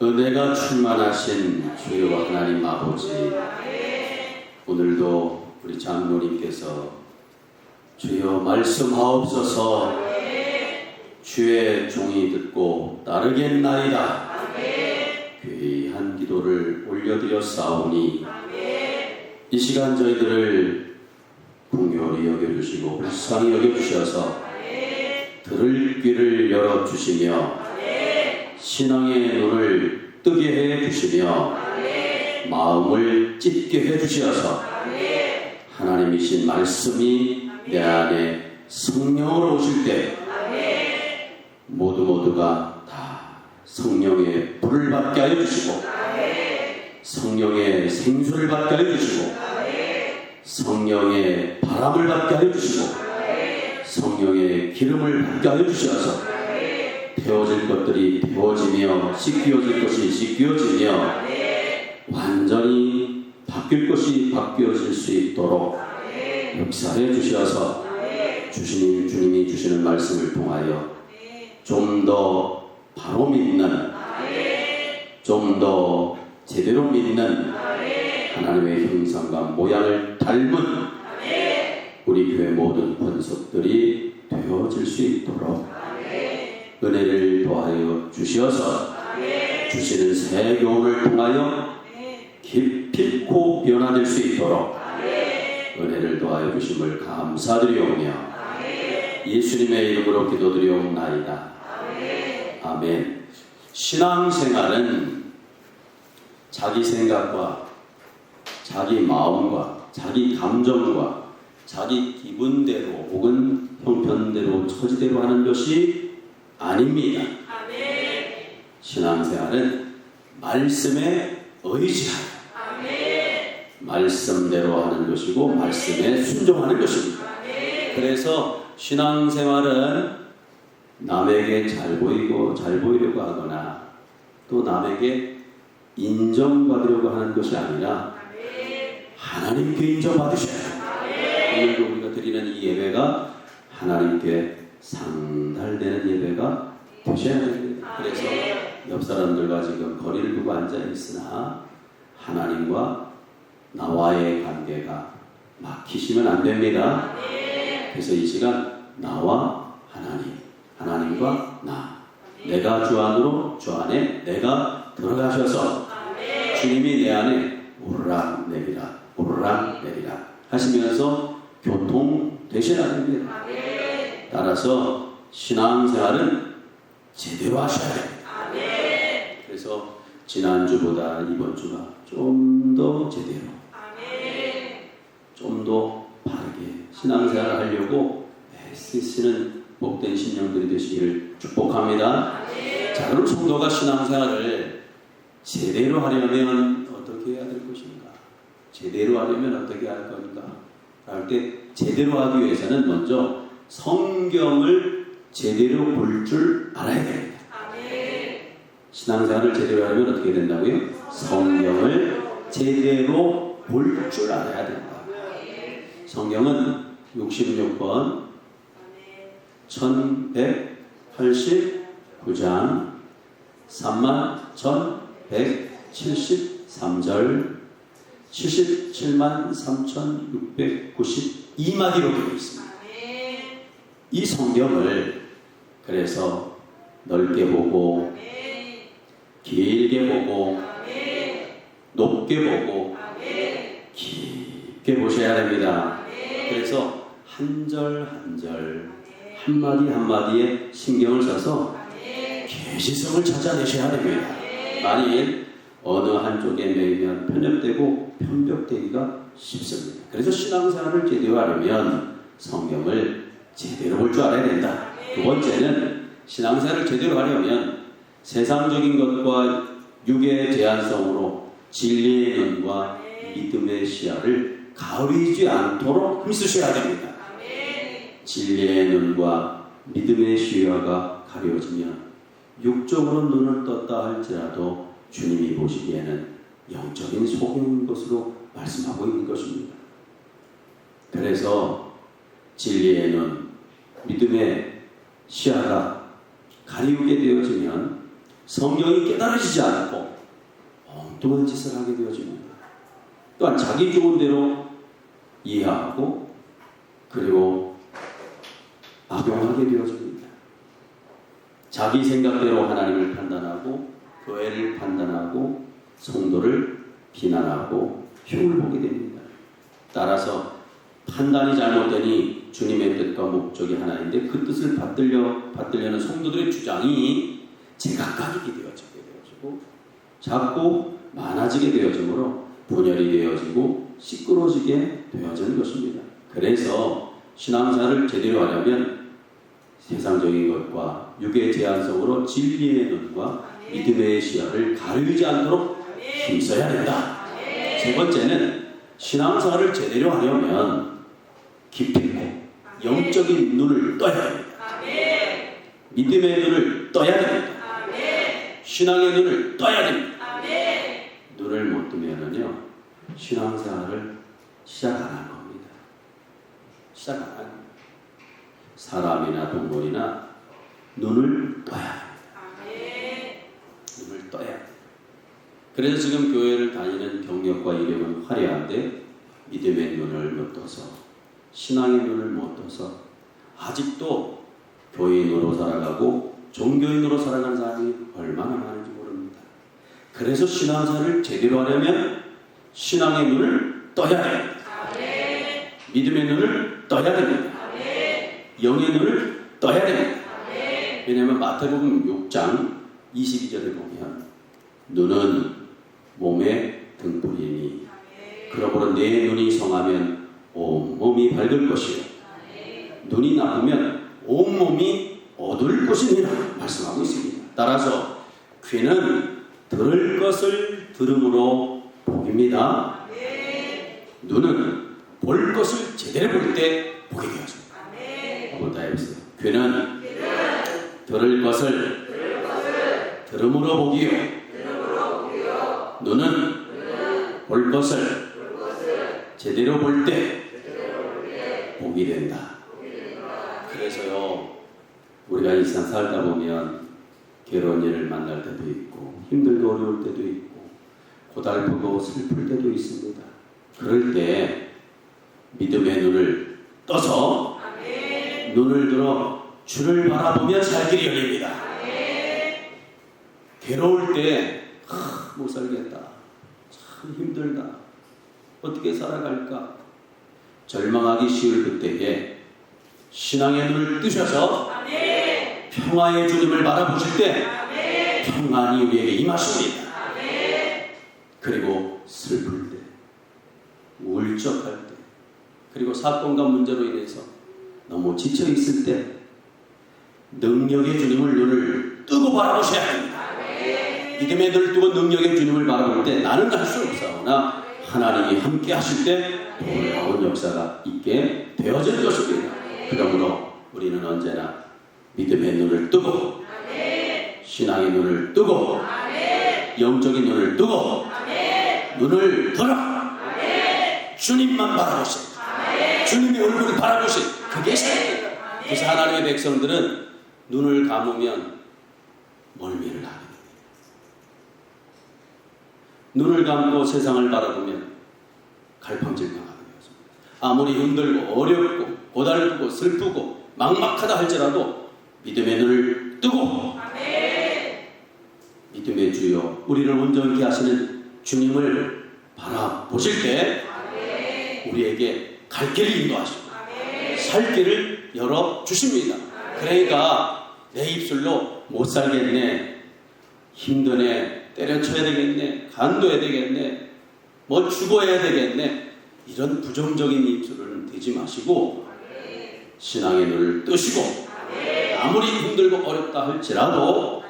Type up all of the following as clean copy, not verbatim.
은혜가 충만하신 주여 하나님 아버지, 오늘도 우리 장로님께서 주여 말씀하옵소서, 주의 종이 듣고 따르겠나이다 귀한 기도를 올려드렸사오니 이 시간 저희들을 긍휼히 여겨주시고 불쌍히 여겨주셔서 들을 귀를 열어주시며 신앙의 눈을 뜨게 해주시며 마음을 찢게 해주셔서 하나님이신 말씀이 내 안에 성령으로 오실 때 모두가 다 성령의 불을 받게 하여 주시고 성령의 생수를 받게 하여 주시고 성령의 바람을 받게 하여 주시고 성령의 기름을 받게 하여 주셔서 태워질 것들이 태워지며 씻겨질 것이 씻겨지며 완전히 바뀔 것이 바뀌어질 수 있도록 역사해 주셔서 주님이 주시는 말씀을 통하여 좀 더 바로 믿는, 좀 더 제대로 믿는 하나님의 형상과 모양을 닮은 우리 교회 모든 권속들이 되어질 수 있도록 은혜를 더하여 주시어서 주시는 새 교훈을 통하여 깊고 변화될 수 있도록 은혜를 더하여 주심을 감사드리오며 예수님의 이름으로 기도드리옵나이다. 아멘. 신앙생활은 자기 생각과 자기 마음과 자기 감정과 자기 기분대로 혹은 형편대로 처지대로 하는 것이 아닙니다. 신앙생활은 말씀에 의지하는 말씀대로 하는 것이고 말씀에 순종하는 것입니다. 그래서 신앙생활은 남에게 잘 보이려고 하거나 또 남에게 인정받으려고 하는 것이 아니라 하나님께 인정받으셔야 해요. 오늘도 우리가 드리는 이 예배가 하나님께 상달되는 예배가 되셔야 됩니다. 그래서 옆 사람들과 지금 거리를 두고 앉아 있으나 하나님과 나와의 관계가 막히시면 안 됩니다. 그래서 이 시간 나와 하나님, 하나님과 나, 내가 주 안으로, 주 안에 내가 들어가셔서 주님이 내 안에 오르락내리락 오르락내리락 하시면서 교통되셔야 됩니다. 따라서 신앙생활은 제대로 하셔야 됩니다. 그래서 지난주보다 이번 주가 좀 더 제대로, 좀 더 바르게 신앙생활을 하려고 애쓰시는 복된 신령들이 되시기를 축복합니다. 자, 그럼 성도가 신앙생활을 제대로 하려면 어떻게 해야 될 것인가? 제대로 하려면 어떻게 할 건가? 할 때 제대로 하기 위해서는 먼저 성경을 제대로 볼 줄 알아야 됩니다. 신앙생활을 제대로 하려면 어떻게 된다고요? 성경을 제대로 볼 줄 알아야 된다. 성경은 66권 1189장 31,173절 773,692마디로 되어 있습니다. 이 성경을 그래서 넓게 보고 길게 보고 높게 보고 깊게 보셔야 됩니다. 그래서 한 절 한 절 한마디 한마디에 신경을 써서 계시성을 찾아내셔야 됩니다. 만일 어느 한쪽에 매이면 편협되고 편벽되기가 쉽습니다. 그래서 신앙생활을 제대로 하려면 성경을 제대로 볼 줄 알아야 된다. 두 번째는 신앙생활을 제대로 하려면 세상적인 것과 육의 제한성으로 진리의 눈과 믿음의 시야를 가리지 않도록 힘쓰셔야 됩니다. 진리의 눈과 믿음의 시야가 가려지면 육적으로 눈을 떴다 할지라도 주님이 보시기에는 영적인 소금인 것으로 말씀하고 있는 것입니다. 그래서 진리의 눈, 믿음의 시야가 가리우게 되어지면 성경이 깨달아지지 않고 엉뚱한 짓을 하게 되어집니다. 또한 자기 좋은 대로 이해하고 그리고 악용하게 되어집니다. 자기 생각대로 하나님을 판단하고 교회를 판단하고 성도를 비난하고 흉을 보게 됩니다. 따라서 판단이 잘못되니 주님의 뜻과 목적이 하나인데 그 뜻을 받들려는 성도들의 주장이 제각각이게 되어지고 자꾸 많아지게 되어지므로 분열이 되어지고 시끄러지게 되어지는 것입니다. 그래서 신앙생활을 제대로 하려면 세상적인 것과 육의 제한성으로 진리의 눈과 믿음의 시야를 가리지 않도록 힘써야 된다. 세 번째는 신앙생활을 제대로 하려면 깊이 있고 영적인 눈을 떠야 됩니다. 믿음의 눈을 떠야 됩니다. 신앙의 눈을 떠야 됩니다. 눈을 못 뜨면은요 신앙생활을 시작 안 할 겁니다. 시작 안 합니다. 사람이나 동물이나 눈을 떠야 합니다. 눈을 떠야 합니다. 그래서 지금 교회를 다니는 경력과 이력은 화려한데 믿음의 눈을 못 떠서 신앙의 눈을 못 떠서 아직도 교인으로 살아가고 종교인으로 살아가는 사람이 얼마나 많은지 모릅니다. 그래서 신앙생활을 제대로 하려면 신앙의 눈을 떠야 됩니다. 믿음의 눈을 떠야 됩니다. 영의 눈을 떠야 됩니다. 왜냐하면 마태복음 6장 22절을 보면 눈은 몸의 등불이니 그러므로 내 눈이 성하면 온몸이 밝을 것이요 눈이 나쁘면 온몸이 어두울 것이니라 말씀하고 있습니다. 따라서 귀는 들을 것을 들음으로 복입니다. 눈은 볼 것을 제대로 볼 때 보게 되었습니다. 한번 다 해보세요. 귀는 들을 것을 들음으로 보기요 눈은 볼 것을 제대로 볼 때 복이 된다. 그래서요 우리가 이 세상 살다 보면 괴로운 일을 만날 때도 있고 힘들고 어려울 때도 있고 고달프고 슬플 때도 있습니다. 그럴 때 믿음의 눈을 떠서 눈을 들어 주를 바라보며 살 길이 열립니다. 괴로울 때 못 살겠다. 참 힘들다. 어떻게 살아갈까? 절망하기 쉬울 그때에 신앙의 눈을 뜨셔서 평화의 주님을 바라보실 때 평안이 우리에게 임하십니다. 그리고 슬플 때, 울적할 때, 그리고 사건과 문제로 인해서 너무 지쳐있을 때 능력의 주님을 눈을 뜨고 바라보셔야 합니다. 믿음의 눈을 뜨고 능력의 주님을 바라볼 때 나는 할 수 없사오나 하나님이 함께 하실 때 놀라운 역사가 있게 되어질 것입니다. 그러므로 우리는 언제나 믿음의 눈을 뜨고 신앙의 눈을 뜨고 영적인 눈을 뜨고 눈을 들어 주님만 바라보시 주님의 얼굴을 바라보시 그게 신입니다. 그래서 하나님의 백성들은 눈을 감으면 멀미를 하게 됩니다. 눈을 감고 세상을 바라보면 갈팡질팡하게 되었습니다. 아무리 힘들고 어렵고 고달프고 슬프고 막막하다 할지라도 믿음의 눈을 뜨고 믿음의 주여 우리를 온전히 하시는 주님을 바라보실 때 우리에게 갈 길을 인도하시고 살 길을 열어주십니다. 그러니까 내 입술로 못 살겠네, 힘드네, 때려쳐야 되겠네, 간도해야 되겠네, 뭐 죽어야 되겠네, 이런 부정적인 입술을 대지 마시고 신앙의 눈을 뜨시고 아무리 힘들고 어렵다 할지라도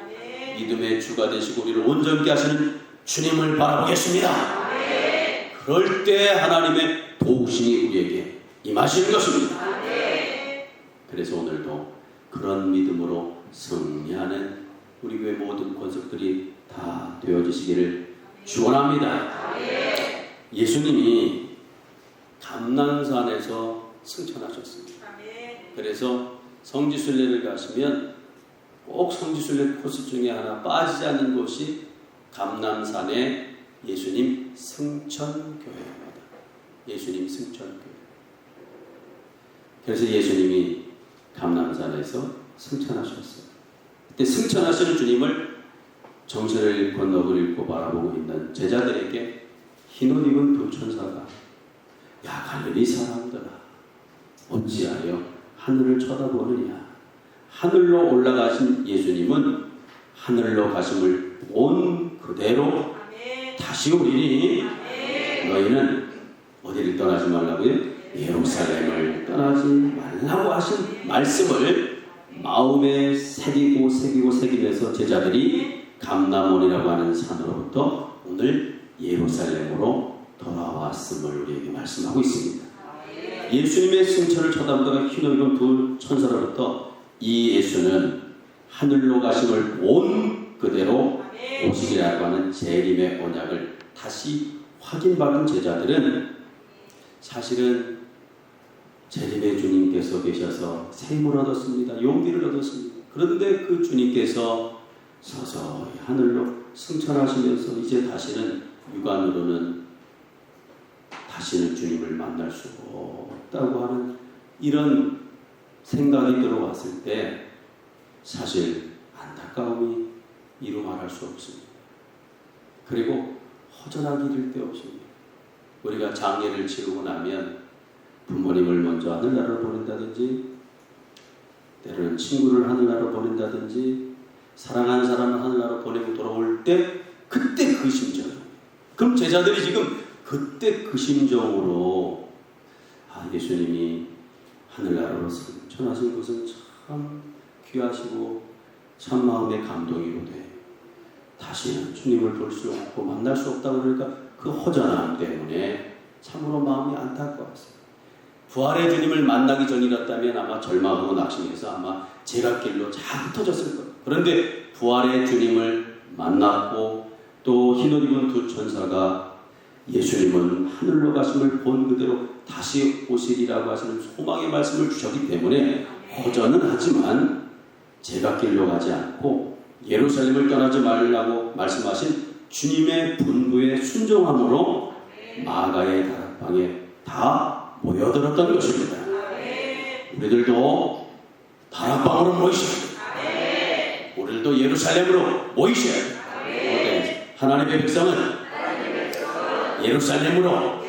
믿음의 주가 되시고 우리를 온전히 하시는 주님을 바라보겠습니다. 그럴 때 하나님의 도우심이 우리에게 임하시는 것입니다. 그래서 오늘도 그런 믿음으로 승리하는 우리 교회 모든 권속들이 다 되어지시기를 축원합니다. 예수님이 감난산에서 승천하셨습니다. 그래서 성지순례를 가시면 꼭 성지순례 코스 중에 하나 빠지지 않는 곳이 감람산의 예수님 승천교회입니다. 예수님 승천교회. 그래서 예수님이 감람산에서 승천하셨어요. 그때 승천하시는 주님을 정신을 잃고 넋을 잃고 바라보고 있는 제자들에게 흰옷 입은 두 천사가 야 갈릴리 사람들아 어찌하여 하늘을 쳐다보느냐. 하늘로 올라가신 예수님은 하늘로 가심을 본 그대로 다시 오리니 너희는 어디를 떠나지 말라고요? 예루살렘을 떠나지 말라고 하신 말씀을 마음에 새기면서 제자들이 감람원이라고 하는 산으로부터 오늘 예루살렘으로 돌아왔음을 우리에게 말씀하고 있습니다. 예수님의 승천을 쳐다보다가 흰옷 입은 두 천사로부터 이 예수는 하늘로 가심을 본 그대로 오시리라고 하는 재림의 언약을 다시 확인받은 제자들은 사실은 재림의 주님께서 계셔서 샘을 얻었습니다. 용기를 얻었습니다. 그런데 그 주님께서 서서히 하늘로 승천하시면서 이제 다시는 육안으로는 다시는 주님을 만날 수 없다고 하는 이런 생각이 들어왔을 때 사실 안타까움이 이루 말할 수 없습니다. 그리고 허전하기 이를 데 없습니다. 우리가 장례를 치르고 나면 부모님을 먼저 하늘나라로 보낸다든지 때로는 친구를 하늘나라로 보낸다든지 사랑하는 사람을 하늘나라로 보내고 돌아올 때 그때 그 심정이에요. 그럼 제자들이 지금 그때 그 심정으로 예수님이 하늘나라로 승천하신 것은 참 귀하시고 참 마음에 감동이 돼. 다시는 주님을 볼 수 없고 만날 수 없다고 그러니까 그 허전함 때문에 참으로 마음이 안타까웠어요. 부활의 주님을 만나기 전이었다면 아마 절망하고 낙심해서 아마 제각길로 잘 흩어졌을 거예요. 그런데 부활의 주님을 만났고 또 흰옷 입은 두 천사가 예수님은 하늘로 가심을 본 그대로 다시 오시리라고 하시는 소망의 말씀을 주셨기 때문에 허전은 하지만 제각길로 가지 않고 예루살렘을 떠나지 말라고 말씀하신 주님의 분부에 순종함으로 마가의 다락방에 다 모여들었던 것입니다. 우리들도 다락방으로 모이셔야 돼요. 우리들도 예루살렘으로 모이셔야 돼요. 하나님의 백성은 예루살렘으로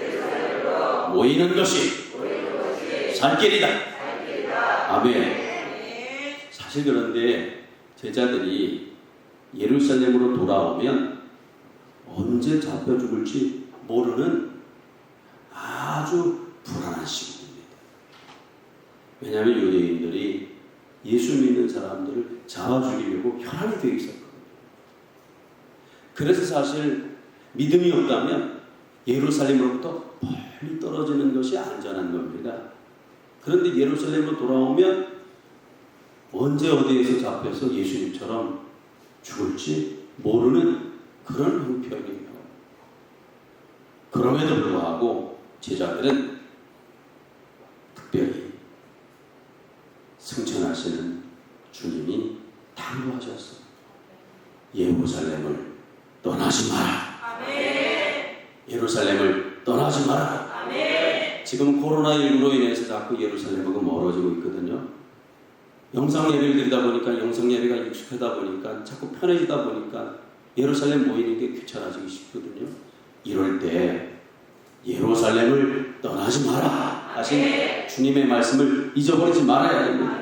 모이는 것이 살 길이다. 아멘. 사실 그런데 제자들이 예루살렘으로 돌아오면 언제 잡혀 죽을지 모르는 아주 불안한 시국입니다. 왜냐하면 유대인들이 예수 믿는 사람들을 잡아 죽이려고 혈안이 되어 있었거든요. 그래서 사실 믿음이 없다면 예루살렘으로부터 멀리 떨어지는 것이 안전한 겁니다. 그런데 예루살렘으로 돌아오면 언제 어디에서 잡혀서 예수님처럼 죽을지 모르는 그런 형편이에요. 그럼에도 불구하고 제자들은 특별히 승천하시는 주님이 당부하셨어요. 예루살렘을 떠나지 마라. 예루살렘을 떠나지 마라. 지금 코로나19로 인해서 자꾸 예루살렘하고 멀어지고 있거든요. 영상 예배를 드리다 보니까 영상 예배가 익숙하다 보니까 자꾸 편해지다 보니까 예루살렘 모이는 게 귀찮아지기 쉽거든요. 이럴 때 예루살렘을 떠나지 마라 하신 주님의 말씀을 잊어버리지 말아야 됩니다.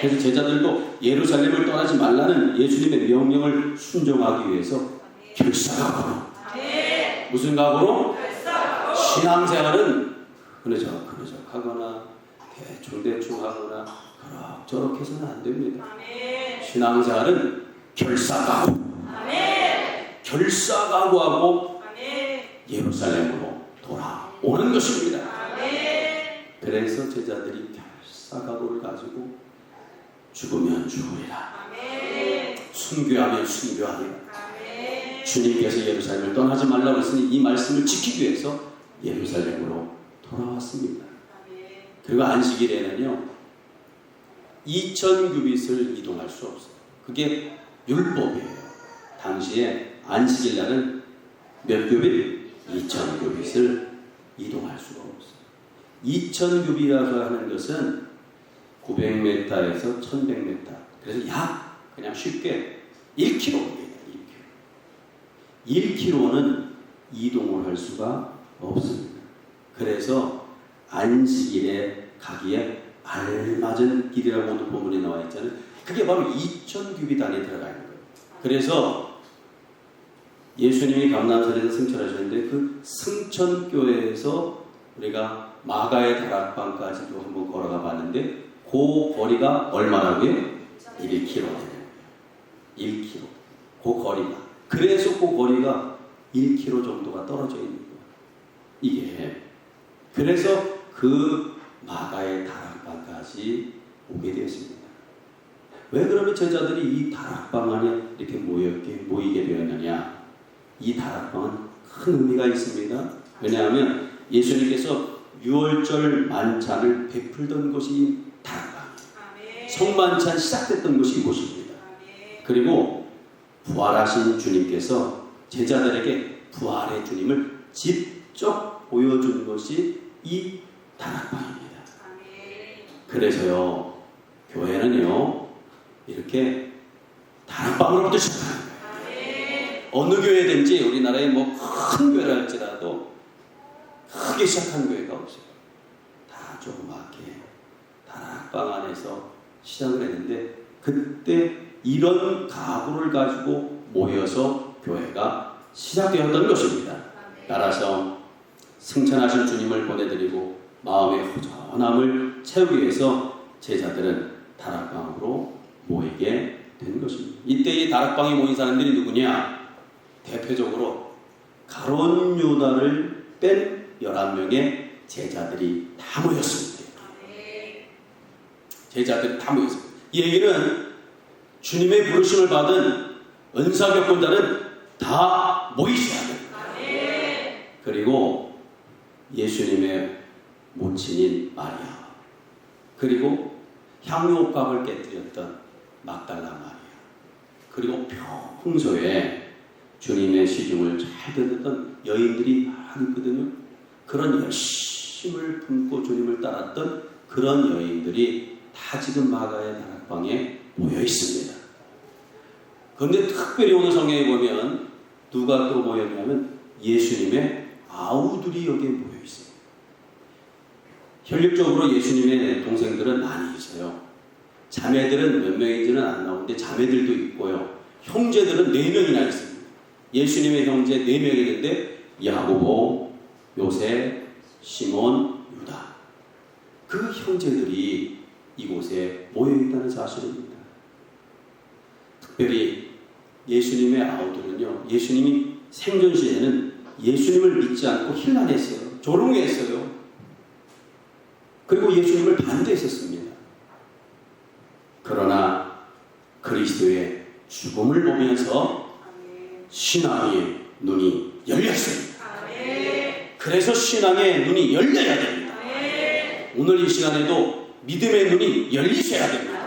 그래서 제자들도 예루살렘을 떠나지 말라는 예수님의 명령을 순종하기 위해서 결사각오로 무슨 각오로? 신앙생활은 그러적 하거나 대충 하거나 저렇게 해서는 안 됩니다. 신앙생활은 결사각오. 결사각오하고 예루살렘으로 돌아오는 것입니다. 그래서 제자들이 결사각오를 가지고 죽으면 죽으리라. 순교하면 순교하리라. 주님께서 예루살렘을 떠나지 말라고 했으니 이 말씀을 지키기 위해서 예루살렘으로 돌아왔습니다. 그리고 안식일에는요 2000규빗을 이동할 수 없어요. 그게 율법이에요. 당시에 안식일 날은 몇 규빗? 2000규빗을 이동할 수가 없어요. 2000규빗이라고 하는 것은 900m에서 1100m. 그래서 약 그냥 쉽게 1km입니다. 1km는 이동을 할 수가 없습니다. 그래서 안식일에 가기에 알맞은 길이라고 오늘 본문에 나와 있잖아요. 그게 바로 2000규빗 안에 들어가 있는 거예요. 그래서 예수님이 감람산에서 승천하셨는데 그 승천교회에서 우리가 마가의 다락방까지도 한번 걸어가 봤는데 그 거리가 얼마라고요? 1km예요. 1km. 그 거리가. 그래서 그 거리가 1km 정도가 떨어져 있는 거예요. 이게. 그래서 그 마가의 다락방까지 오게 되었습니다. 왜 그러면 제자들이 이 다락방 안에 이렇게 모이게 되었느냐? 이 다락방은 큰 의미가 있습니다. 왜냐하면 예수님께서 6월절 만찬을 베풀던 곳이 다락방이에요. 성만찬 시작됐던 곳이 이곳입니다. 그리고 부활하신 주님께서 제자들에게 부활의 주님을 직접 보여준 것이 이 다락방입니다. 그래서요, 교회는요, 이렇게 다락방으로부터 시작하는 거예요. 어느 교회든지 우리나라에 뭐 큰 교회라 할지라도 크게 시작한 교회가 없어요. 다 조그맣게 다락방 안에서 시작을 했는데 그때 이런 각오를 가지고 모여서 교회가 시작되었던 것입니다. 따라서 승천하신 주님을 보내드리고 마음의 허전함을 채우기 위해서 제자들은 다락방으로 모이게 된 것입니다. 이때 이 다락방에 모인 사람들이 누구냐? 대표적으로 가룟 유다를 뺀 11명의 제자들이 다 모였습니다. 제자들이 다 모였습니다. 이 얘기는 주님의 부르심을 받은 은사격권자는 다 모이셔야 됩니다. 그리고 예수님의 모친인 마리아, 그리고 향유옥합을 깨뜨렸던 막달라 마리아, 그리고 평소에 주님의 시중을 잘 듣던 여인들이 많거든요. 그런 열심을 품고 주님을 따랐던 그런 여인들이 다 지금 마가의 다락방에 모여 있습니다. 그런데 특별히 오늘 성경에 보면 누가 또 모였냐면 예수님의 아우들이 여기에 모여 있어요. 혈육적으로 예수님의 동생들은 많이 있어요. 자매들은 몇 명인지는 안 나오는데 자매들도 있고요. 형제들은 4명이나 있습니다. 예수님의 형제 4명이 있는데 야고보, 요셉, 시몬, 유다. 그 형제들이 이곳에 모여있다는 사실입니다. 특별히 예수님의 아우들은요, 예수님이 생전 시에는 예수님을 믿지 않고 힐난했어요. 조롱했어요. 그리고 예수님을 반대했었습니다. 그러나 그리스도의 죽음을 보면서 신앙의 눈이 열렸습니다. 그래서 신앙의 눈이 열려야 됩니다. 오늘 이 시간에도 믿음의 눈이 열리셔야 됩니다.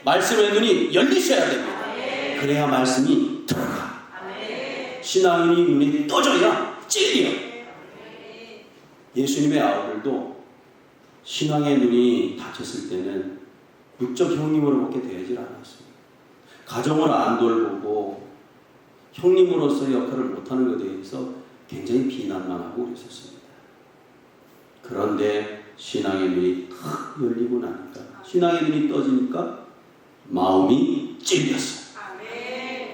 말씀의 눈이 열리셔야 됩니다. 그래야 말씀이 들어가. 신앙의 눈이 떠져야 찔려. 예수님의 아우들도 신앙의 눈이 닫혔을 때는 육적 형님으로밖에 되질 않았어요. 가정을 안 돌보고 형님으로서의 역할을 못하는 것에 대해서 굉장히 비난만 하고 그랬었습니다. 그런데 신앙의 눈이 탁 열리고 나니까, 신앙의 눈이 떠지니까 마음이 찔렸어요.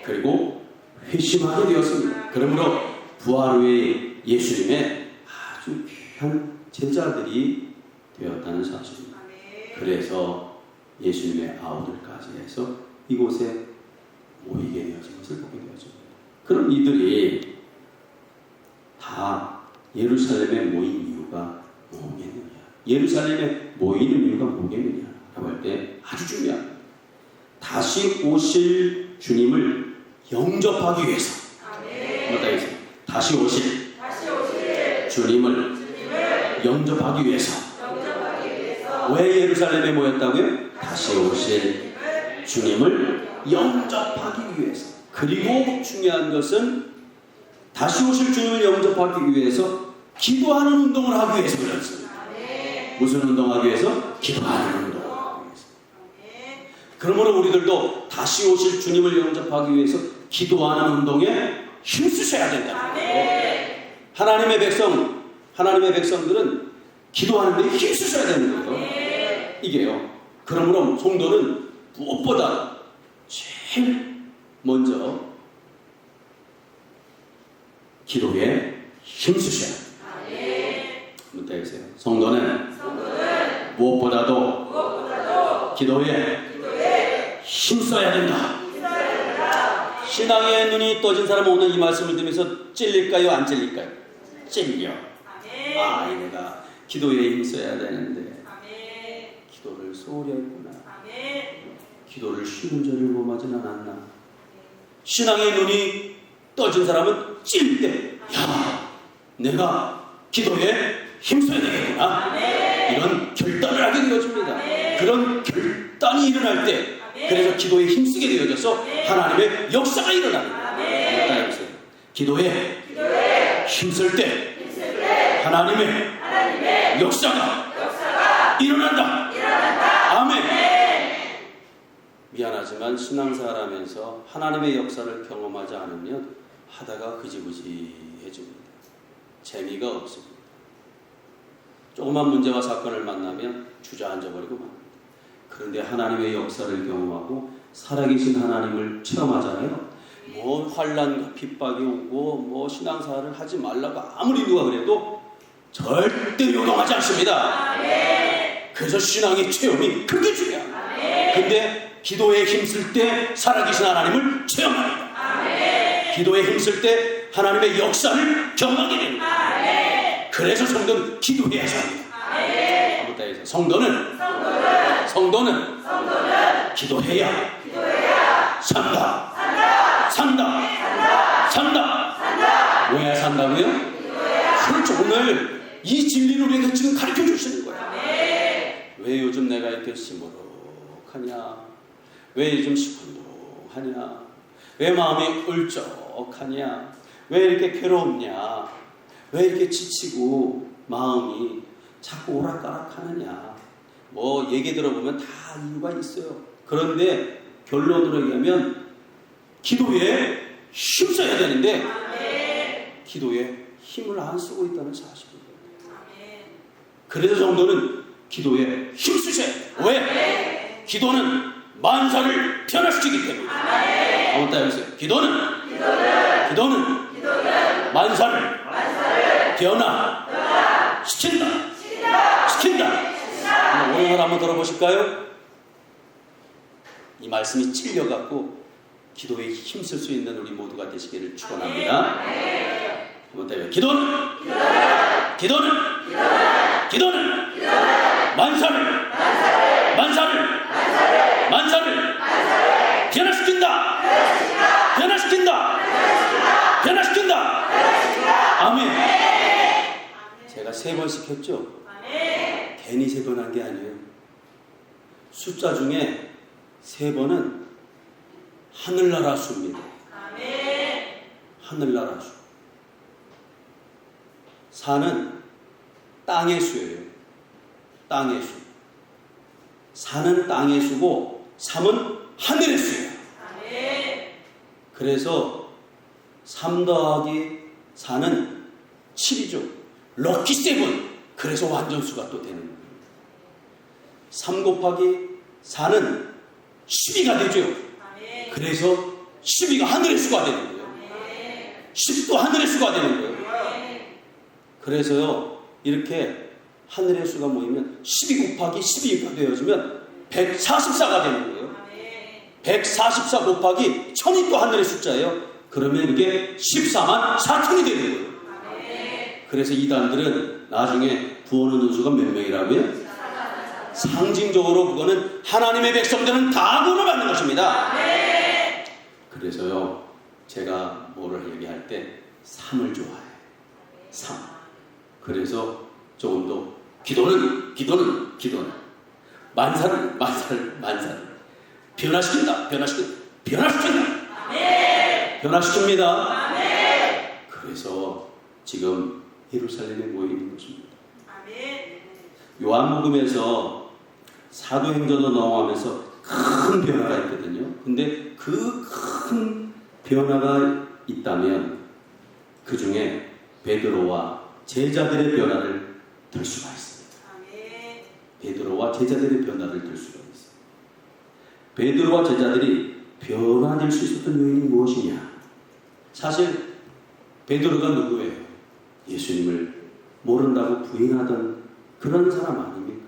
그리고 회심하게 되었습니다. 그러므로 부활 후에 예수님의 아주 귀한 제자들이 되었다는 사실입니다. 그래서 예수님의 아우들까지 해서 이곳에 모이게 되어진 것을 보게 되었습니다. 그럼 이들이 다 예루살렘에 모인 이유가 뭐겠느냐? 예루살렘에 모이는 이유가 뭐겠느냐? 라고 할 때 아주 중요합니다. 다시 오실 주님을 영접하기 위해서. 다시 오실 주님을 영접하기 위해서. 왜 예루살렘에 모였다고요? 다시 오실 주님을 영접하기 위해서. 그리고 중요한 것은 다시 오실 주님을 영접하기 위해서 기도하는 운동을 하기 위해서 그렇습니다. 무슨 운동하기 위해서? 기도하는 운동을 하기 위해서. 그러므로 우리들도 다시 오실 주님을 영접하기 위해서 기도하는 운동에 힘쓰셔야 된다는 거예요. 하나님의 백성들은 기도하는 데 힘쓰셔야 되는 거예요. 이게요. 그러므로 성도는 무엇보다 제일 먼저 기도에 힘쓰셔야 합니다. 한번 따라해보세요. 성도는 무엇보다도 기도에 힘써야 된다. 신앙의 눈이 떠진 사람은 오늘 이 말씀을 들으면서 찔릴까요? 안 찔릴까요? 찔려. 아, 내가 기도에 힘써야 되는데 기도를 소홀히 했구나. 기도를 쉬운 절을 범하진 않았나. 신앙의 눈이 떠진 사람은 찔릴 때, 야, 내가 기도에 힘써야 되겠구나. 이런 결단을 하게 되어집니다. 그런 결단이 일어날 때, 그래서 기도에 힘쓰게 되어져서 하나님의 역사가 일어납니다. 기도에 힘쓸 때 하나님의 역사가 일어난다. 아멘. 미안하지만 신앙생활하면서 하나님의 역사를 경험하지 않으면 하다가 흐지부지해집니다. 재미가 없습니다. 조그만 문제와 사건을 만나면 주저앉아버리고 맙니다. 그런데 하나님의 역사를 경험하고 살아계신 하나님을 체험하잖아요. 뭐 환난과 핍박이 오고 뭐 신앙생활을 하지 말라고 아무리 누가 그래도 절대 요동하지 않습니다. 그래서 신앙의 체험이 그렇게 중요합니다. 근데 기도에 힘쓸 때 살아계신 하나님을 체험합니다. 기도에 힘쓸 때 하나님의 역사를 경험하게 됩니다. 그래서 성도는 기도해야 합니다. 한번 따라해서 성도는 기도해야 산다. 왜 산다고요? 그렇죠. 오늘 이 진리를 우리에게 지금 가르쳐 주시는 거예요. 왜 요즘 내가 이렇게 시무룩하냐? 왜 요즘 시큰둥하냐? 왜 마음이 울적하냐? 왜 이렇게 괴롭냐? 왜 이렇게 지치고 마음이 자꾸 오락가락하느냐? 뭐 얘기 들어보면 다 이유가 있어요. 그런데 결론으로 얘기하면 기도에 힘써야 되는데 기도에 힘을 안 쓰고 있다는 사실입니다. 그래서 성도는 기도에 힘쓰셔야 돼요. 왜? 기도는 만사를 변화시키기 때문에. 한번 따라해보세요. 기도는 만사를 변화시킨다. 오늘 한번 들어보실까요? 이 말씀이 찔려갖고 기도에 힘쓸 수 있는 우리 모두가 되시기를 축원합니다. 한번 따라해요. 기도는 만사를 변화시킨다. 아멘. 제가 3번씩 했죠? 괜히 3번 한 게 아니에요. 숫자 중에 3번은 하늘나라 수입니다. 하늘나라 수. 4는 땅의 수예요. 땅의 수. 4는 땅의 수고 3은 하늘의 수예요. 그래서 3 더하기 4는 7이죠. 럭키 7. 그래서 완전수가 또 되는 거예요. 3 곱하기 4는 12가 되죠. 그래서 12가 하늘의 수가 되는 거예요. 10도 하늘의 수가 되는 거예요. 그래서요, 이렇게 하늘의 수가 모이면 12 곱하기 12가 되어지면 144가 되는 거예요. 144 곱하기 1000이 또 하늘의 숫자예요. 그러면 이게 14만 4천이 되는 거예요. 그래서 이단들은 나중에 구원 얻는 수가 몇 명이라고요? 상징적으로 그거는 하나님의 백성들은 다 구원을 받는 것입니다. 그래서요, 제가 뭐를 얘기할 때 3을 좋아해요. 3. 그래서 조금 더 기도는 변화시킨다. 변화시킨다. 변화시킵니다. 그래서 지금 예루살렘에 모여 있는 것입니다. 요한복음에서 사도행전으로 넘어가면서 큰 변화가 있거든요. 근데 그 큰 변화가 있다면 그 중에 베드로와 제자들의 변화를 들 수가 있습니다. 베드로와 제자들의 변화를 들 수가 있습니다. 베드로와 제자들이 변화될 수 있었던 요인이 무엇이냐? 사실 베드로가 누구예요? 예수님을 모른다고 부인하던 그런 사람 아닙니까?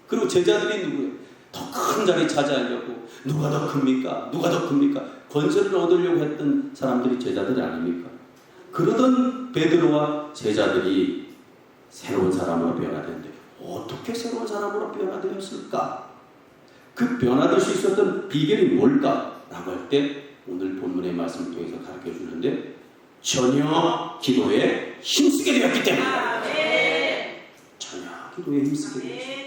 그리고 제자들이 누구예요? 더 큰 자리 차지하려고 누가 더 큽니까? 누가 더 큽니까? 권세를 얻으려고 했던 사람들이 제자들이 아닙니까? 그러던 베드로와 제자들이 새로운 사람으로 변화되는데 어떻게 새로운 사람으로 변화되었을까? 그 변화될 수 있었던 비결이 뭘까? 라고 할 때 오늘 본문의 말씀을 통해서 가르쳐 주는데 전혀 기도에 힘쓰게 되었기 때문입니다. 전혀 기도에 힘쓰게 되었습니다.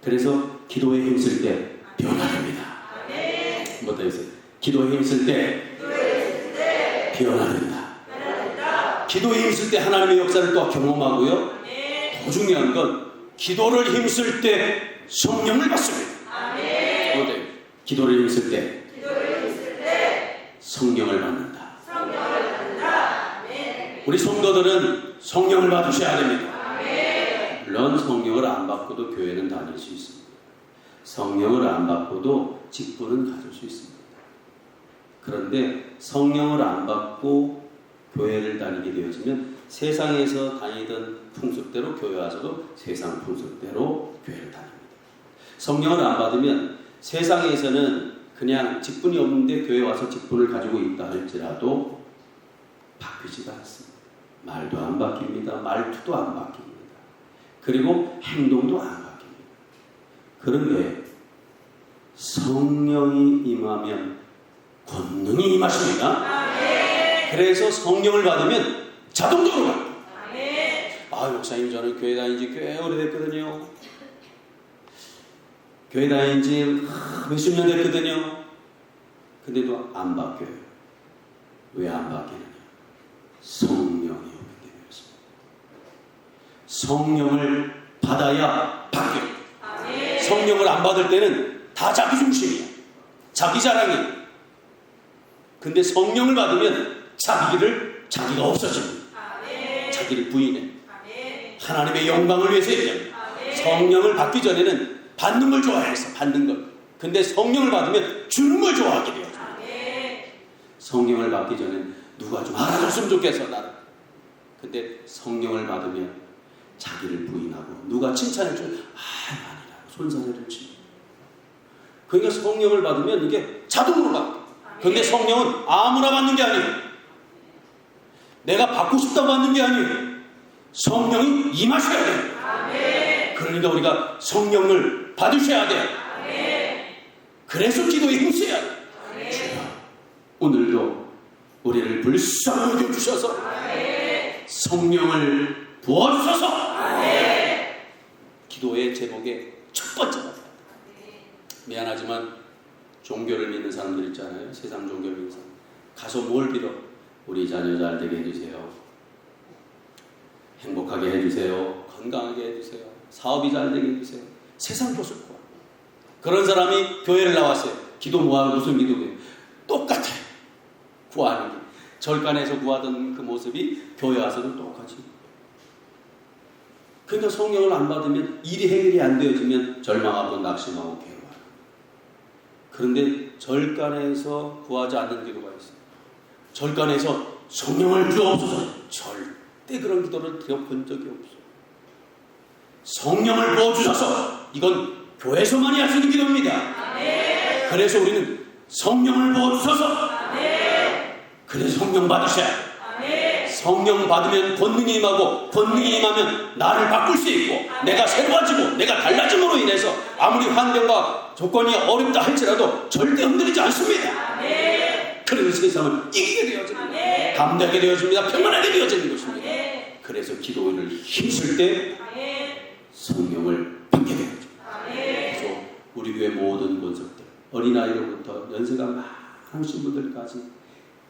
그래서 기도에 힘쓸 때 변화됩니다. 뭐다 했어요? 기도에 힘쓸 때 변화된다. 기도에 힘쓸 때 하나님의 역사를 또 경험하고요. 더 중요한 건 기도를 힘쓸 때 성령을 받습니다. 어때요? 기도를 힘쓸 때 성령을 받는다. 우리 성도들은 성령을 받으셔야 됩니다. 물론 성령을 안 받고도 교회는 다닐 수 있습니다. 성령을 안 받고도 직분은 가질 수 있습니다. 그런데 성령을 안 받고 교회를 다니게 되어지면 세상에서 다니던 풍습대로 교회 와서도 세상 풍습대로 교회를 다닙니다. 성령을 안 받으면 세상에서는 그냥 직분이 없는데 교회 와서 직분을 가지고 있다 할지라도 바뀌지가 않습니다. 말도 안 바뀝니다. 말투도 안 바뀝니다. 그리고 행동도 안 바뀝니다. 그런데 성령이 임하면 권능이 임하십니다. 그래서 성령을 받으면 자동적으로 바뀌어요. 목사님 저는 교회 다닌 지 꽤 오래됐거든요. 교회 다닌 지 몇십 년 됐거든요. 근데도 안 바뀌어요. 왜 안 바뀌느냐? 성령이 오기 때문이었습니다. 성령을 받아야 바뀌어요. 성령을 안 받을 때는 다 자기 중심이야. 자기 자랑이야. 근데 성령을 받으면 자기가 없어집니다. 자기를 부인해. 하나님의 영광을 위해서 얘기합니다. 성령을 받기 전에는 받는 걸 좋아해서 받는 걸. 근데 성령을 받으면 주는 걸 좋아하게 돼요. 성령을 받기 전에 누가 좀 알아줬으면 좋겠어 나를. 근데 성령을 받으면 자기를 부인하고 누가 칭찬해주면 아니라고 손사래를 칩니다. 그러니까 성령을 받으면 이게 자동으로 바뀌어요. 근데 성령은 아무나 받는 게 아니에요. 내가 받고 싶다고 받는 게 아니에요. 성령이 임하셔야 돼요. 그러니까 우리가 성령을 받으셔야 돼요. 그래서 기도에 힘써야 돼요. 오늘도 우리를 불쌍히 여겨주셔서 성령을 부어주셔서 기도의 제목의 첫 번째가 미안하지만 종교를 믿는 사람들 있잖아요. 세상 종교를 믿는 사람. 가서 뭘 빌어? 우리 자녀 잘 되게 해주세요. 행복하게 해주세요. 건강하게 해주세요. 사업이 잘 되게 해주세요. 세상 것을 구하. 그런 사람이 교회를 나왔어요. 기도 뭐하고 무슨 기도해요? 똑같아요. 구하는 게. 절간에서 구하던 그 모습이 교회 와서도 똑같이. 그러니까 성령을 안 받으면 일이 해결이 안 되어지면 절망하고 낙심하고 괴로워요. 그런데 절간에서 구하지 않는 기도가 있어요. 절간에서 성령을 주옵소서. 절대 그런 기도를 드려본 적이 없어요. 성령을 부어주셔서 이건 교회에서만이 할 수 있는 기도입니다. 그래서 우리는 성령을 부어주셔서 그래서 성령 받으셔야 해요. 성령 받으면 권능이 임하고 권능이 임하면 나를 바꿀 수 있고 내가 새로워지고 내가 달라짐으로 인해서 아무리 환경과 조건이 어렵다 할지라도 절대 흔들리지 않습니다. 그래서 세상을 이기게 되어집니다. 감당하게 되어집니다. 평안하게 되어지는 것입니다. 그래서 기도를 힘쓸 때 성령을 받게 되어집니다. 그래서 우리 교회 모든 권석들 어린아이로부터 연세가 많으신 분들까지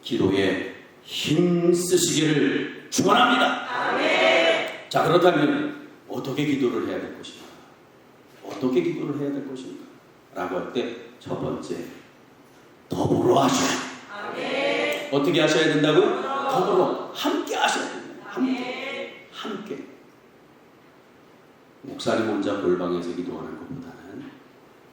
기도에 힘쓰시기를 축원합니다. 아멘. 자, 그렇다면 어떻게 기도를 해야 될 것인가? 어떻게 기도를 해야 될 것인가? 라고 할 때 첫 번째, 더불어 하셔야 돼요. 아멘. 어떻게 하셔야 된다고요? 더불어 함께 하셔야 됩니다. 함께. 목사님 혼자 골방에서 기도하는 것보다는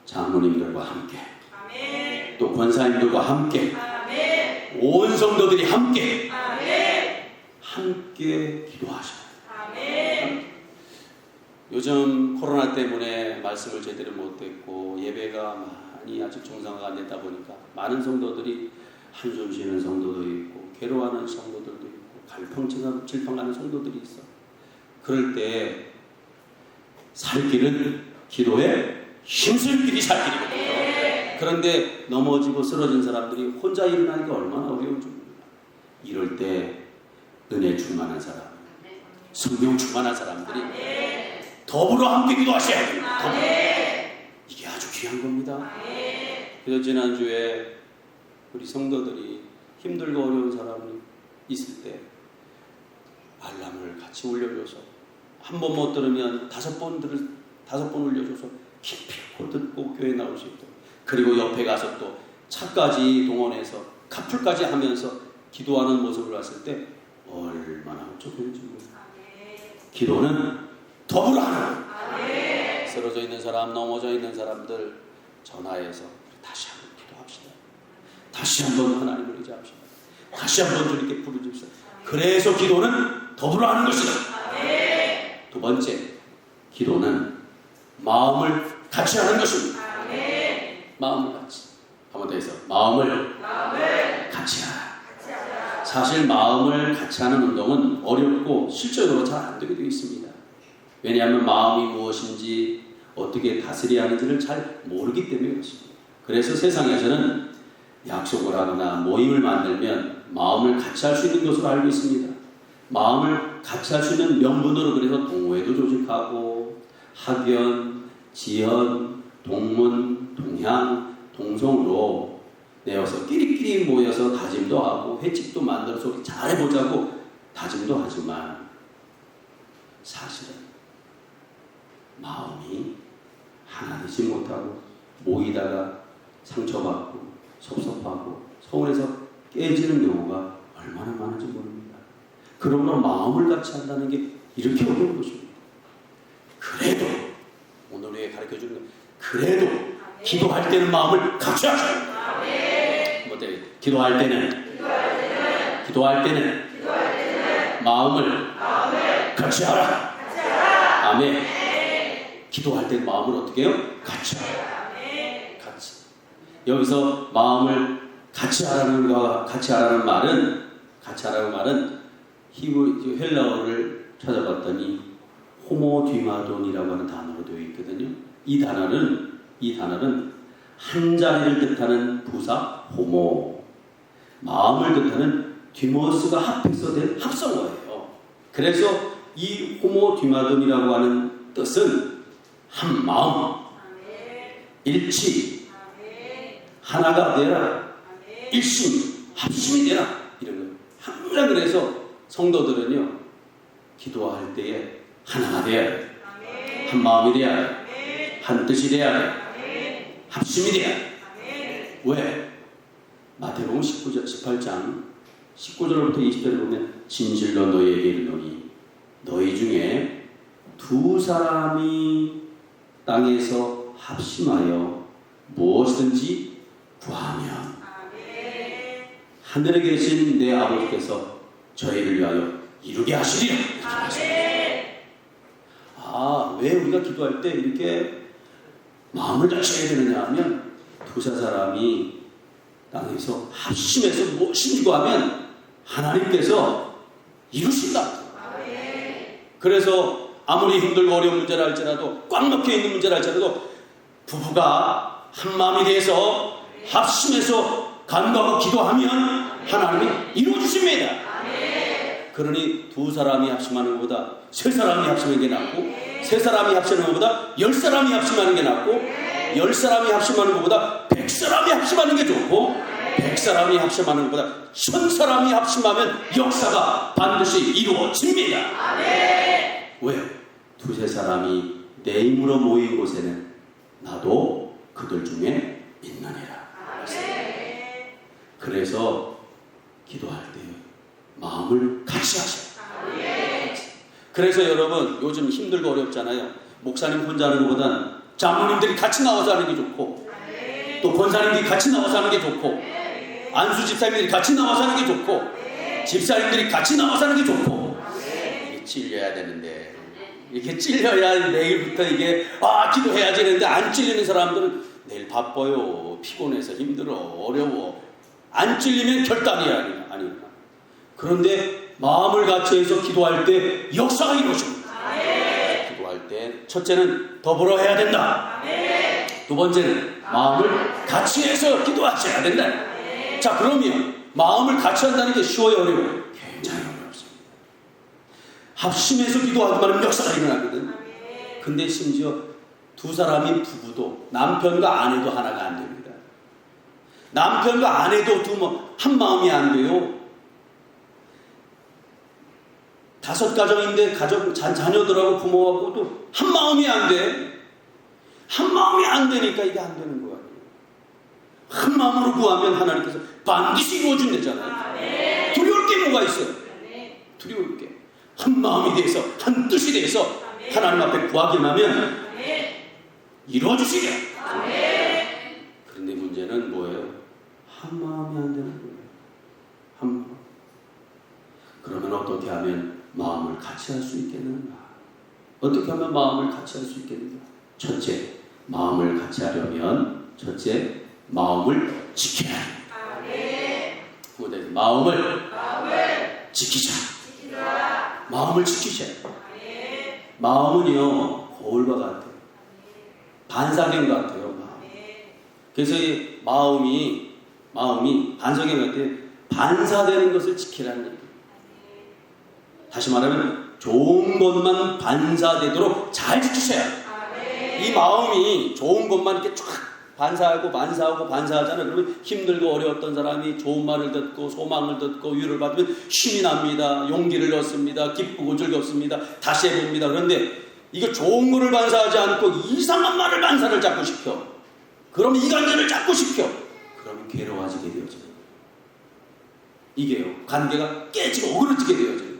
장로님들과 함께, 아멘. 또 권사님들과 함께, 아멘. 온 성도들이 함께, 아멘. 함께 기도하셔야 돼요. 아멘. 요즘 코로나 때문에 말씀을 제대로 못했고 예배가 많이 아직 정상화가 안 됐다 보니까 많은 성도들이 한숨 쉬는 성도도 있고 괴로워하는 성도들도 있고 갈팡질팡하는 성도들이 있어. 그럴 때 살 길은 기도에 힘쓸 길이 살 길이거든요. 그런데 넘어지고 쓰러진 사람들이 혼자 일어나기가 얼마나 어려운 줄입니다. 이럴 때 은혜 충만한 사람, 성령 충만한 사람들이 더불어 함께 기도하셔야 됩니다. 이게 아주 귀한 겁니다. 그래서 지난주에 우리 성도들이 힘들고 어려운 사람이 있을 때 알람을 같이 올려줘서 한 번 못 들으면 5번 올려줘서 기필코 듣고 교회 나올 수 있도록, 그리고 옆에 가서 또 차까지 동원해서 카풀까지 하면서 기도하는 모습을 봤을 때 얼마나 흡족했는지 모릅니다. 기도는 더불어 하는 거예요. 쓰러져 있는 사람, 넘어져 있는 사람들 전화해서 다시 한번 기도합시다. 다시 한번 하나님을 의지합시다. 다시 한번 주님께 부르십시다. 그래서 기도는 더불어 하는 것이다. 두 번째, 기도는 마음을 같이 하는 것입니다. 마음을 같이. 한번 더 해서 마음을 같이 하라. 사실 마음을 같이 하는 운동은 어렵고 실적으로 잘 안 되게 되어 있습니다. 왜냐하면 마음이 무엇인지 어떻게 다스려야 하는지를 잘 모르기 때문에 그렇습니다. 그래서 세상에서는 약속을 하거나 모임을 만들면 마음을 같이 할 수 있는 것으로 알고 있습니다. 마음을 같이 할 수 있는 명분으로 그래서 동호회도 조직하고 학연, 지연, 동문, 동향, 동성으로 내어서 끼리끼리 모여서 다짐도 하고 횟집도 만들어서 우리 잘해보자고 다짐도 하지만 사실은 마음이 하나 되지 못하고 모이다가 상처받고 섭섭하고 서운해서 깨지는 경우가 얼마나 많은지 모릅니다. 그러므로 마음을 같이 한다는 게 이렇게 어려운 것입니다. 그래도 오늘 우리에게 가르쳐주는 건 그래도 기도할 때는 마음을 같이 하셔야 돼요. 기도할 때는 마음을 같이 하라. 아멘. 기도할 때 마음을 어떻게 해요? 같이 하라. 같이. 여기서 마음을 같이 하라는 말은 헬라어를 찾아봤더니 호모디마돈이라고 하는 단어로 되어 있거든요. 이 단어는 한 자리를 뜻하는 부사 호모, 마음을 뜻하는 디모스가 합해서 된 합성어예요. 그래서 이 호모디마돈이라고 하는 뜻은 한 마음, 일치, 하나가 되라, 일심, 합심이 되라, 이런 거예요. 항상 그래서 성도들은요, 기도할 때에 하나가 돼야 돼. 한 마음이 돼야 돼. 한 뜻이 돼야 돼. 합심이 돼야 돼. 왜? 마태복음 18장 19절부터 20절을 보면 진실로 너희에게 이르노니 너희 중에 두 사람이 땅에서 합심하여 무엇이든지 구하면 하늘에 계신 내 아버지께서 저희를 위하여 이루게 하시리라. 이렇게 말씀합니다. 왜 우리가 기도할 때 이렇게 마음을 다쳐야 되느냐 하면 두세 사람이 땅에서 합심해서 무엇인지 구하면 하나님께서 이루신다. 그래서 아무리 힘들고 어려운 문제라 할지라도 꽉 막혀 있는 문제라 할지라도 부부가 한 마음이 돼서 합심해서 간구하고 기도하면 하나님이 이루어주십니다. 그러니 두 사람이 합심하는 것보다 세 사람이 합심하는 게 낫고 세 사람이 합심하는 것보다 10사람이 합심하는 게 낫고 10사람이 합심하는 것보다 100사람이 합심하는 게 좋고 100사람이 합심하는 것보다 1000사람이 합심하면 역사가 반드시 이루어집니다. 왜요? 두세 사람이 내 이름으로 모인 곳에는 나도 그들 중에 있느니라. 그래서 기도할 때 마음을 같이 하세요. 그래서 여러분 요즘 힘들고 어렵잖아요. 목사님 혼자 하는 것보다는 장로님들이 같이 나와서 하는 게 좋고 또 권사님들이 같이 나와서 하는 게 좋고 안수 집사님들이 같이 나와서 하는 게 좋고 집사님들이 같이 나와서 하는 게 좋고 이게 찔려야 되는데 이렇게 찔려야 내일부터 이게 기도해야지 되는데 안 찔리는 사람들은 내일 바빠요. 피곤해서 힘들어. 어려워. 안 찔리면 결단이 아니구나. 그런데 마음을 같이 해서 기도할 때 역사가 이루어집니다. 기도할 때 첫째는 더불어 해야 된다. 두 번째는 마음을 같이 해서 기도하셔야 된다. 자, 그러면 마음을 같이 한다는 게 쉬워요, 어려워요? 굉장히 어렵습니다. 합심해서 기도하기만 역사가 일어나거든. 근데 심지어 두 사람이 부부도 남편과 아내도 하나가 안 됩니다. 남편과 아내도 한 마음이 안 돼요. 5 가정인데 자녀들하고 부모하고도 한 마음이 안 돼. 한 마음이 안 되니까 이게 안 되는 거예요. 한 마음으로 구하면 하나님께서 반드시 이루어준다잖아요. 두려울 게 뭐가 있어요? 두려울 게. 한 마음이 돼서 한 뜻이 돼서 하나님 앞에 구하기만 하면 이루어주시려. 그런데 문제는 뭐예요? 한 마음이 안 되는 거예요. 한 마음. 그러면 어떻게 하면 마음을 같이 할 수 있겠는가? 어떻게 하면 마음을 같이 할 수 있겠는가? 첫째, 마음을 같이 하려면 첫째, 마음을 지켜야 합니다. 마음을 지키자. 마음을 지키셔야 돼요. 마음은요, 거울과 같아요. 반사경 같아요. 그래서 이 마음이 반사경 같아요. 반사되는 것을 지키라는 얘기예요. 다시 말하면 좋은 것만 반사되도록 잘 지키셔야 돼요. 이 마음이 좋은 것만 이렇게 쫙 반사하잖아요. 그러면 힘들고 어려웠던 사람이 좋은 말을 듣고 소망을 듣고 위로를 받으면 힘이 납니다. 용기를 얻습니다. 기쁘고 즐겁습니다. 다시 해봅니다. 그런데 이거 좋은 거를 반사하지 않고 이상한 말을 반사를 자꾸 시켜. 그러면 이간질을 자꾸 시켜. 그러면 괴로워지게 되어져요. 이게요. 관계가 깨지고 오그러지게 되어져요.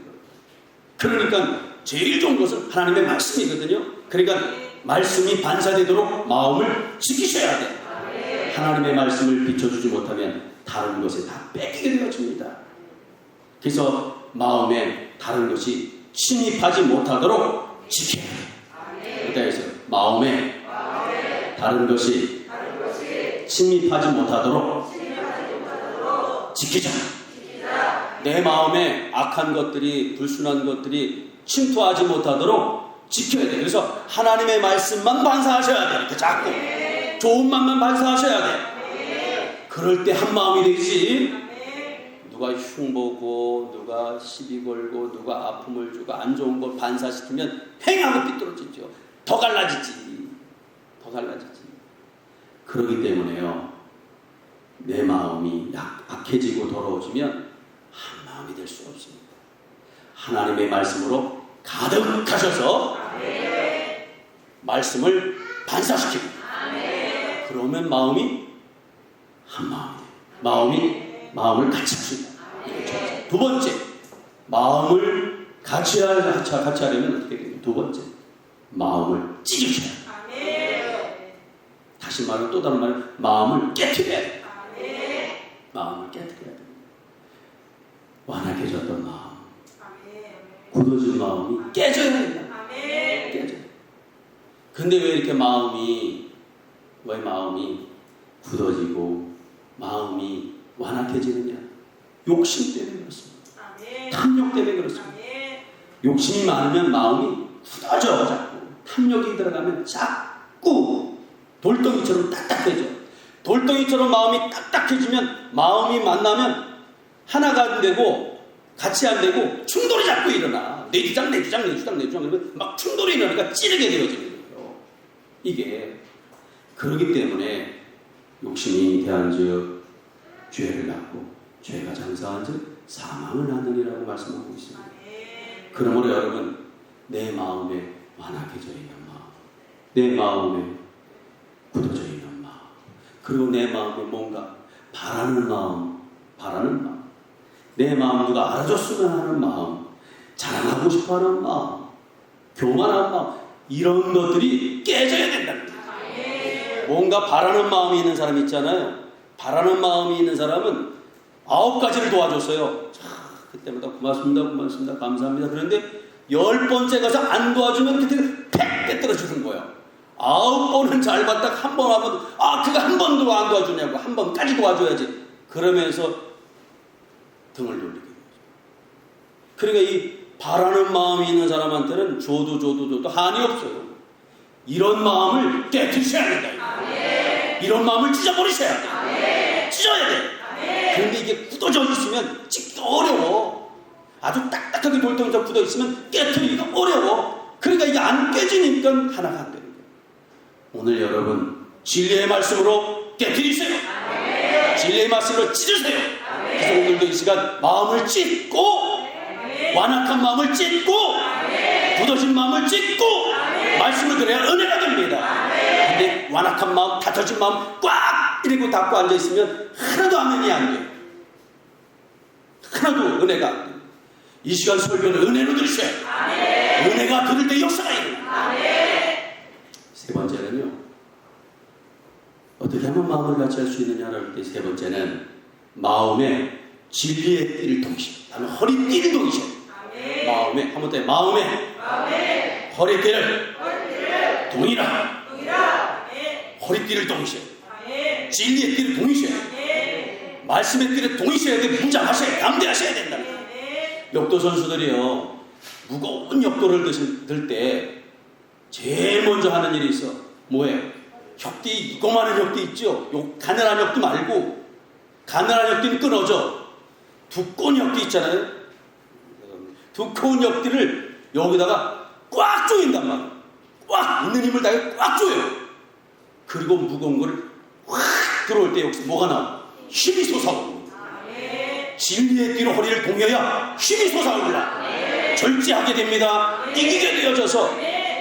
그러니까 제일 좋은 것은 하나님의 말씀이거든요. 그러니까 말씀이 반사되도록 마음을 지키셔야 돼. 하나님의 말씀을 비춰주지 못하면 다른 것에 다 뺏기게 되어집니다. 그래서 마음에 다른 것이 침입하지 못하도록 지켜야 돼. 그래서 마음에 다른 것이 침입하지 못하도록 지키자. 내 마음에 악한 것들이, 불순한 것들이 침투하지 못하도록 지켜야 돼. 그래서 하나님의 말씀만 반사하셔야 돼. 이렇게 자꾸 좋은 말만 반사하셔야 돼. 그럴 때 한 마음이 되지. 누가 흉보고 누가 시비 걸고 누가 아픔을 주고 안 좋은 걸 반사시키면 행하고 삐뚤어지죠. 더 갈라지지. 그렇기 때문에요, 내 마음이 악해지고 더러워지면 한 마음이 될 수 없습니다. 하나님의 말씀으로 가득하셔서 말씀을 반사시키고 그러면 마음이 한 마음을 같이 하십니다. 두 번째, 마음을 같이 하려면 어떻게 됩니까? 두 번째, 마음을 찢으셔야 돼요. 다시 말하면 또 다른 말은 마음을 깨트려야 돼요. 마음을 깨트려야 돼요. 완악해졌던 마음, 굳어진 마음이 깨져야 됩니다. 깨져요. 근데 왜 이렇게 마음이 굳어지고 마음이 완악해지느냐? 욕심 때문에 그렇습니다. 탐욕 때문에 그렇습니다. 욕심이 많으면 마음이 굳어져. 자꾸 탐욕이 들어가면 자꾸 돌덩이처럼 딱딱해져. 돌덩이처럼 마음이 딱딱해지면 마음이 만나면 하나가 안 되고 같이 안 되고 충돌이 자꾸 일어나. 내 주장 그러면 막 충돌이 일어나니까 찌르게 되어지는 거예요. 이게 그렇기 때문에 욕심이 대한즉 죄를 낳고 죄가 장사한즉 사망을 낳느니라고 말씀하고 있습니다. 그러므로 여러분, 내 마음에 완악해져 있는 마음, 내 마음에 굳어져 있는 마음, 그리고 내 마음에 뭔가 바라는 마음, 내 마음 누가 알아줬으면 하는 마음, 자랑하고 싶어하는 마음, 교만한 마음, 이런 것들이 깨져야 된답니다. 뭔가 바라는 마음이 있는 사람 있잖아요. 바라는 마음이 있는 사람은 9가지를 도와줬어요. 자, 그때마다 고맙습니다, 감사합니다. 그런데 10번째 가서 안 도와주면 그때 팩 깨뜨려주는 거예요. 9번은 잘 봤다가 한 번 하면 그가 한 번도 안 도와주냐고, 한 번까지 도와줘야지. 그러면서 등을 돌리게 되죠. 그러니까 이 바라는 마음이 있는 사람한테는 줘도 한이 없어요. 이런 마음을 깨트리셔야 된다. 이런 마음을 찢어버리셔야 돼. 찢어야 돼. 그런데 이게 굳어져 있으면 찢기가 어려워. 아주 딱딱하게 돌덩이처럼 굳어 있으면 깨트리기가 어려워. 그러니까 이게 안 깨지니까 하나가 안 되는 거예요. 오늘 여러분, 진리의 말씀으로 깨트리세요. 진리의 말씀으로 찢으세요. 그래서 오늘도 이 시간 마음을 찢고, 완악한 마음을 찢고, 굳어진 마음을 찢고, 말씀을 들어야 은혜가 됩니다. 근데 완악한 마음, 닫혀진 마음 꽉 이러고 닫고 앉아있으면 하나도 아멘이 안 돼요. 하나도 은혜가 안 돼요. 이 시간 설교는 은혜로 들으셔야 돼요. 은혜가 들을 때 역사가 있어요. 세 번째는요, 어떻게 하면 마음을 같이 할 수 있느냐를 할 때 세 번째는 마음에 진리의 띠를 동이셔. 나는 허리띠를 동이셔. 마음에, 한번 더 마음에 허리띠를 동이라. 허리띠를 동이셔야 돼. 진리의 띠를 동이셔야 돼. 말씀의 띠를 동이셔야 돼. 무장하셔야 돼. 담대하셔야 된다. 역도 선수들이요, 무거운 역도를 들 때 제일 먼저 하는 일이 있어. 뭐예요? 혁띠, 이거만한 혁띠 있죠? 가늘한 혁띠 말고, 가늘한 혁띠는 끊어져. 두꺼운 혁띠 있잖아요. 두꺼운 혁띠를 여기다가 꽉 조인단 말이에요. 꽉 있는 힘을 다해 꽉 조여요. 그리고 무거운 거를 확 들어올 때 여기서 뭐가 나와? 힘이 솟아오르고. 진리의 띠로 허리를 동여야 힘이 솟아올라. 절제하게 됩니다. 이기게 되어져서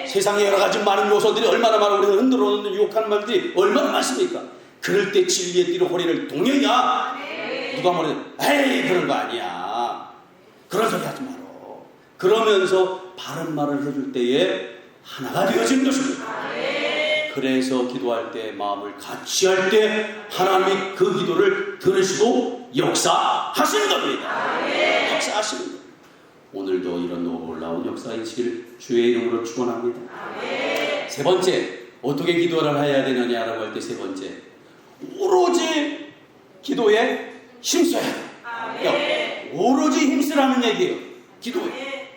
세상에 여러 가지 많은 요소들이 얼마나 많아, 우리가 흔들어 놓는 유혹하는 말들이 얼마나 많습니까? 그럴 때 진리의 띠로 허리를 동여야 누가 뭐래, 에이 그런 거 아니야, 그런 소리 하지 마라, 그러면서 바른 말을 해줄 때에 하나가 되어지는 것입니다. 그래서 기도할 때, 마음을 같이 할 때 하나님이 그 기도를 들으시고 역사하시는 겁니다. 역사하시는 겁니다. 오늘도 이런 놀라운 역사 있기를 주의 이름으로 축원합니다. 세 번째, 어떻게 기도를 해야 되느냐라고 할 때 세 번째, 오로지 기도에 힘써야 돼. 오로지 힘쓰라는 얘기예요. 기도에.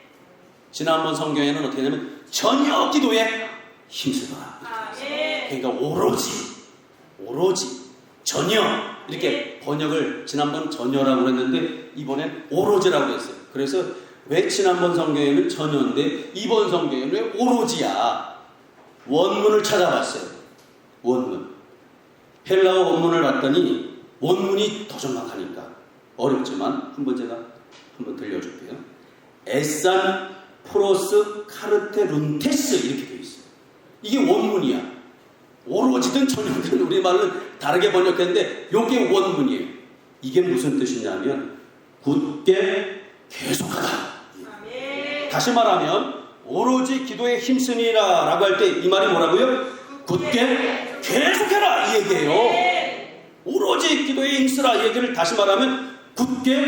지난번 성경에는 어떻게 되냐면 전혀 기도에 힘쓰더라. 그러니까 오로지 전혀, 이렇게 번역을 지난번 전혀라고 했는데 이번엔 오로지라고 했어요. 그래서 왜 지난번 성경에는 전혀인데 이번 성경에는 왜 오로지야? 원문을 찾아봤어요. 원문, 헬라어 원문을 봤더니 원문이 더 정확하니까 어렵지만 제가 한번 들려줄게요. 에산 프로스 카르테 룬테스 이렇게 되어 있어요. 이게 원문이야. 오로지든 전혀든 우리말은 다르게 번역했는데 이게 원문이에요. 이게 무슨 뜻이냐면 굳게 계속하다. 다시 말하면 오로지 기도에 힘쓰니라 라고 할 때 이 말이 뭐라고요? 굳게 계속해라 이 얘기예요. 오로지 기도에 힘쓰라 이 얘기를 다시 말하면 굳게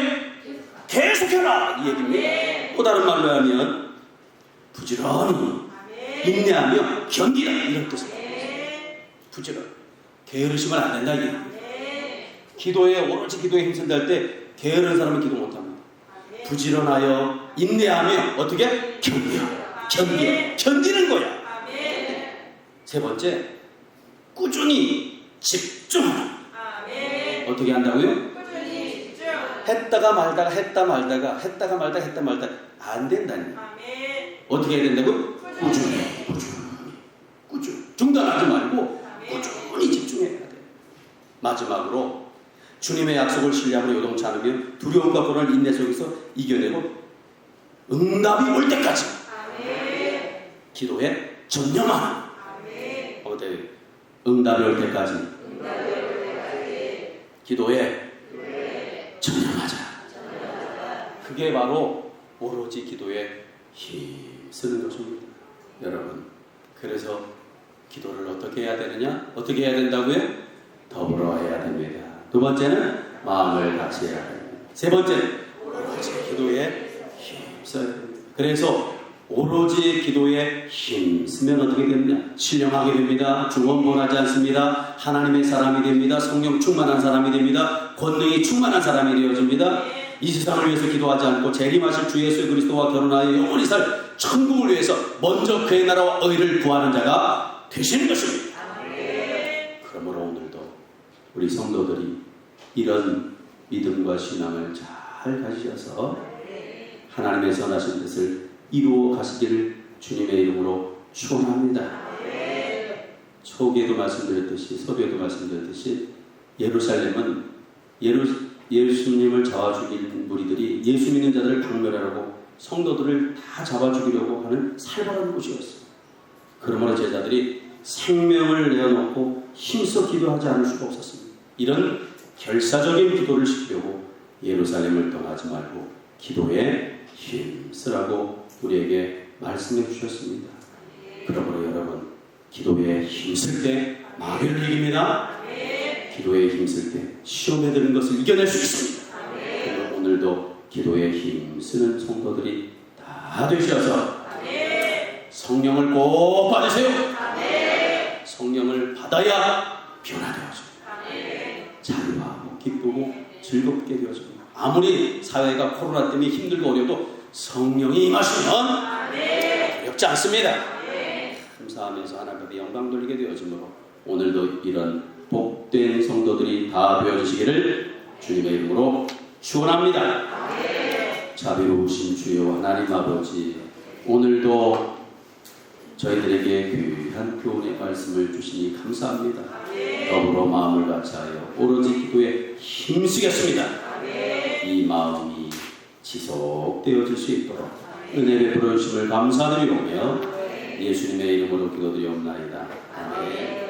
계속해라 이 얘기입니다. 또 다른 말로 하면 부지런히 인내하며 견디라 이런 뜻입니다. 부지런히 게으르시면 안 된다 이게. 기도에 오로지 기도에 힘쓴다 할 때 게으른 사람은 기도 못합니다. 부지런하여 인내하며 어떻게? 견디는 거야. 세 번째, 꾸준히 집중하라. 어떻게 한다고요? 했다가 말다가 안 된다니. 어떻게 해야 된다고요? 꾸준히 중단하지 말고 꾸준히 마지막으로 주님의 약속을 신뢰함으로 요동치 않으며 두려움과 고난을 인내 속에서 이겨내고 응답이 올 때까지 기도에 전념하는. 어때? 응답이 올 때까지 기도에 전념하자. 그게 바로 오로지 기도에 힘쓰는 것입니다. 여러분, 그래서 기도를 어떻게 해야 되느냐? 어떻게 해야 된다고요? 더불어 해야 됩니다. 두 번째는 마음을 같이 해야 됩니다. 세 번째는 오로지 기도에 힘써야 됩니다. 그래서 오로지 기도에 힘쓰면 어떻게 됩니까? 신령하게 됩니다. 중언부언하지 않습니다. 하나님의 사람이 됩니다. 성령 충만한 사람이 됩니다. 권능이 충만한 사람이 되어집니다. 이 세상을 위해서 기도하지 않고 재림하실 주 예수 그리스도와 결혼하여 영원히 살 천국을 위해서 먼저 그의 나라와 의를 구하는 자가 되시는 것입니다. 그러므로 오늘도 우리 성도들이 이런 믿음과 신앙을 잘 가지셔서 하나님의 선하신 뜻을 이루어 가시기를 주님의 이름으로 축원합니다. 초기에도 말씀드렸듯이, 서두에도 말씀드렸듯이, 예루살렘은 예수님을 잡아 죽이는 무리들이 예수 믿는 자들을 박멸하려고 성도들을 다 잡아 죽이려고 하는 살벌한 곳이었어요. 그러므로 제자들이 생명을 내어놓고 힘써 기도하지 않을 수가 없었습니다. 이런 결사적인 기도를 시키려고 예루살렘을 떠나지 말고 기도에 힘쓰라고 우리에게 말씀해 주셨습니다. 그러므로 여러분, 기도에 힘쓸 때 마귀를 이깁니다. 기도에 힘쓸 때 시험에 드는 것을 이겨낼 수 있습니다. 오늘도 기도에 힘쓰는 성도들이 다 되셔서 성령을 꼭 받으세요. 성령을 받아야 변화되어집니다. 자유하고 기쁘고 즐겁게 되어집니다. 아무리 사회가 코로나 때문에 힘들고 어려도 성령이 임하시면 어렵지 않습니다. 감사하면서 하나님 앞에 영광 돌리게 되어지므로 오늘도 이런 복된 성도들이 다 되어주시기를 주님의 이름으로 축원합니다. 자비로우신 주여 하나님 아버지, 오늘도 저희들에게 귀한 교훈의 말씀을 주시니 감사합니다. 더불어 마음을 같이하여 오로지 기도에 힘쓰겠습니다. 이 마음이 지속되어질 수 있도록 은혜 베풀어 주심을 감사드리오며 예수님의 이름으로 기도드리옵나이다. 아멘.